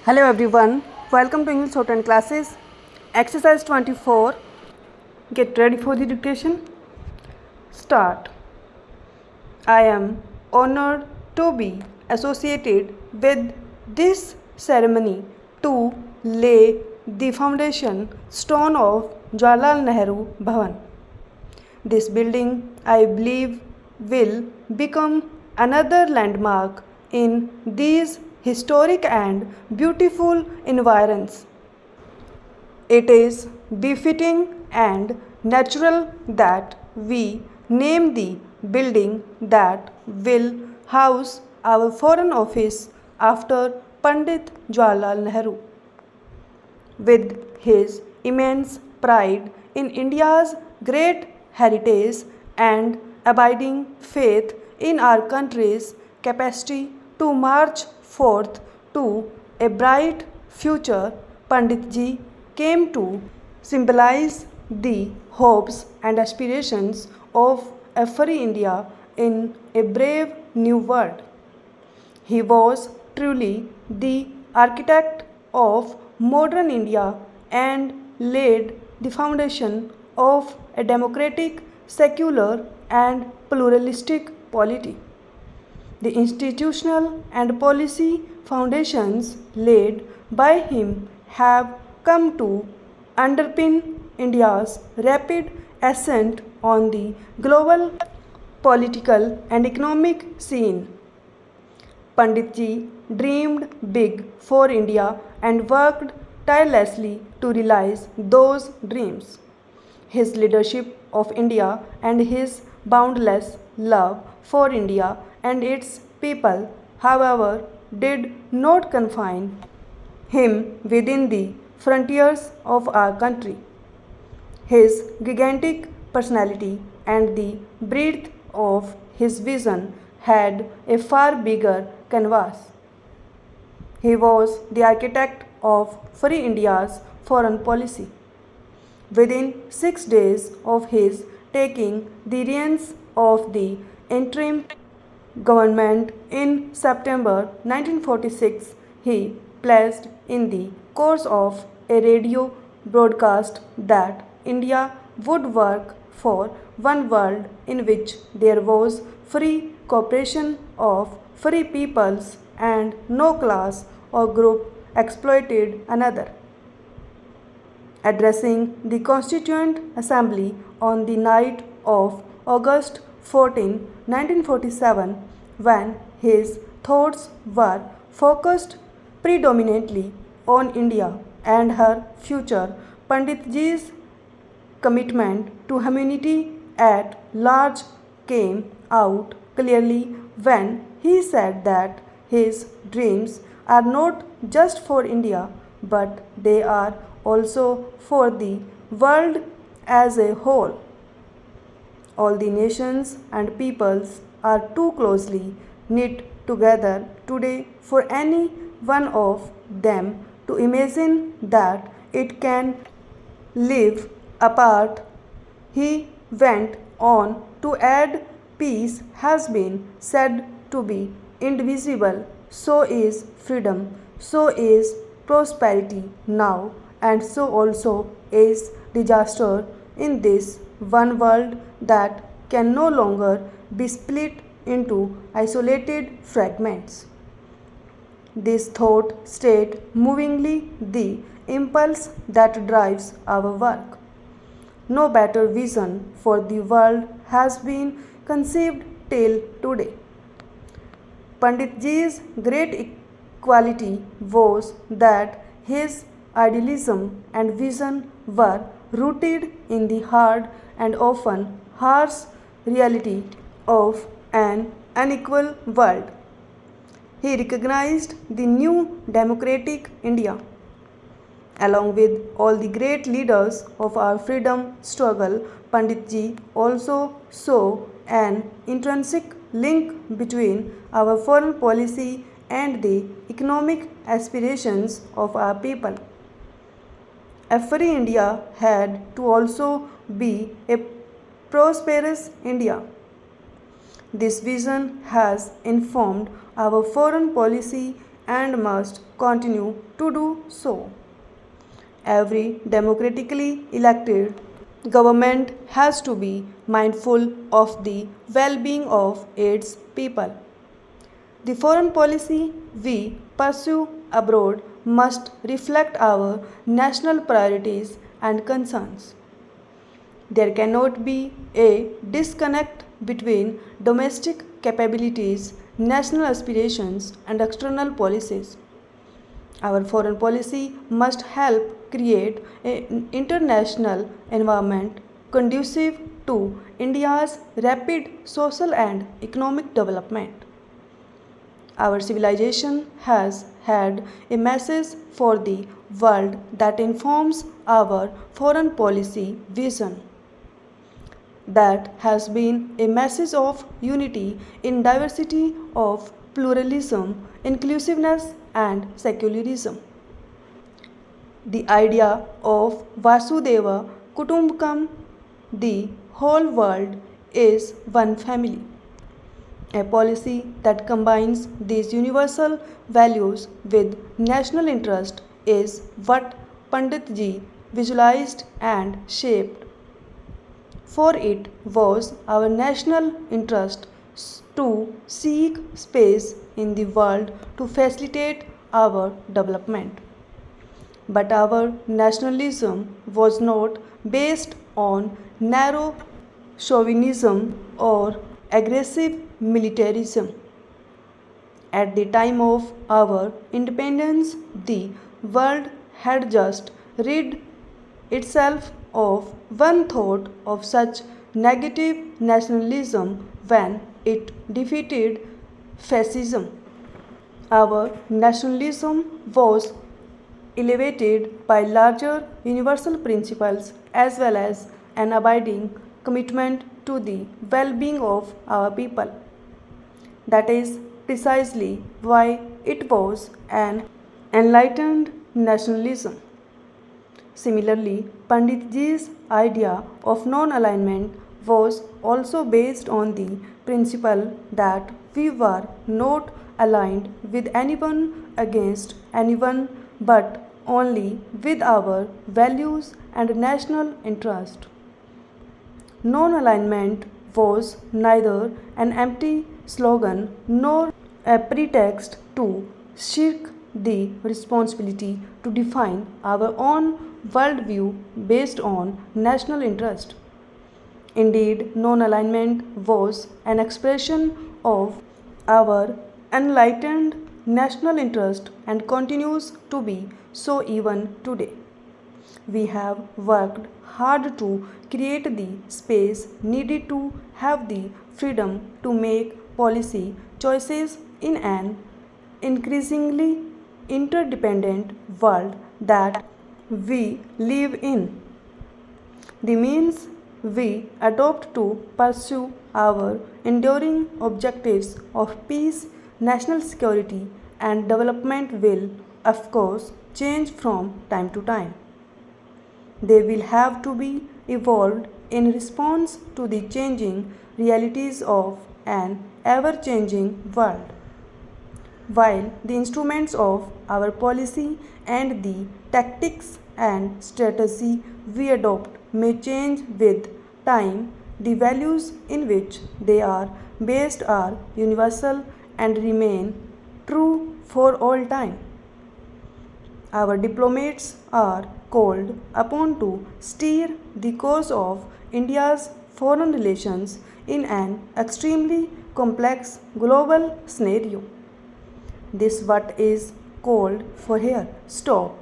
Hello everyone, welcome to English Shorthand classes. Exercise 24. Get ready for the dictation. Start. I am honored to be associated with this ceremony to lay the foundation stone of Jawaharlal Nehru Bhavan. This building, I believe, will become another landmark in these historic and beautiful environs. It is befitting and natural that we name the building that will house our Foreign Office after Pandit Jawaharlal Nehru. With his immense pride in India's great heritage and abiding faith in our country's capacity to march forth to a bright future, Pandit ji came to symbolize the hopes and aspirations of a free India in a brave new world. He was truly the architect of modern India and laid the foundation of a democratic, secular, and pluralistic polity. The institutional and policy foundations laid by him have come to underpin India's rapid ascent on the global political and economic scene. Pandit ji dreamed big for India and worked tirelessly to realize those dreams. His leadership of India and his boundless love for India and its people, however, did not confine him within the frontiers of our country. His gigantic personality and the breadth of his vision had a far bigger canvas. He was the architect of Free India's foreign policy. Within 6 days of his taking the reins of the interim government in September 1946, he placed in the course of a radio broadcast that India would work for one world in which there was free cooperation of free peoples and no class or group exploited another. Addressing the Constituent Assembly on the night of August 14, 1947, when his thoughts were focused predominantly on India and her future, Pandit ji's commitment to humanity at large came out clearly when he said that his dreams are not just for India, but they are also for the world as a whole. All the nations and peoples are too closely knit together today for any one of them to imagine that it can live apart. He went on to add, peace has been said to be indivisible, so is freedom, so is prosperity now, and so also is disaster in this one world that can no longer be split into isolated fragments. This thought state movingly the impulse that drives our work. No better vision for the world has been conceived till today. Pandit ji's great quality was that his idealism and vision were rooted in the hard and often harsh reality of an unequal world. He recognized the new democratic India. Along with all the great leaders of our freedom struggle, Pandit ji also saw an intrinsic link between our foreign policy and the economic aspirations of our people. A free India had to also be a prosperous India. This vision has informed our foreign policy and must continue to do so. Every democratically elected government has to be mindful of the well-being of its people. The foreign policy we pursue abroad must reflect our national priorities and concerns. There cannot be a disconnect between domestic capabilities, national aspirations, and external policies. Our foreign policy must help create an international environment conducive to India's rapid social and economic development. Our civilization has had a message for the world that informs our foreign policy vision. That has been a message of unity in diversity, of pluralism, inclusiveness, and secularism. The idea of Vasudeva Kutumbakam, the whole world is one family. A policy that combines these universal values with national interest is what Panditji visualized and shaped. For it was our national interest to seek space in the world to facilitate our development. But our nationalism was not based on narrow chauvinism or aggressive militarism. At the time of our independence, the world had just rid itself of one thought of such negative nationalism when it defeated fascism. Our nationalism was elevated by larger universal principles as well as an abiding commitment to the well-being of our people. That is precisely why it was an enlightened nationalism. Similarly, Panditji's idea of non-alignment was also based on the principle that we were not aligned with anyone against anyone but only with our values and national interest. Non-alignment was neither an empty slogan nor a pretext to shirk the responsibility to define our own worldview based on national interest. Indeed, non-alignment was an expression of our enlightened national interest and continues to be so even today. We have worked hard to create the space needed to have the freedom to make policy choices in an increasingly interdependent world that we live in. The means we adopt to pursue our enduring objectives of peace, national security, and development will, of course, change from time to time. They will have to be evolved in response to the changing realities of an ever changing world. While the instruments of our policy and the tactics and strategy we adopt may change with time, the values in which they are based are universal and remain true for all time. Our diplomats are called upon to steer the course of India's foreign relations in an extremely complex global scenario. This what is called for here. Stop.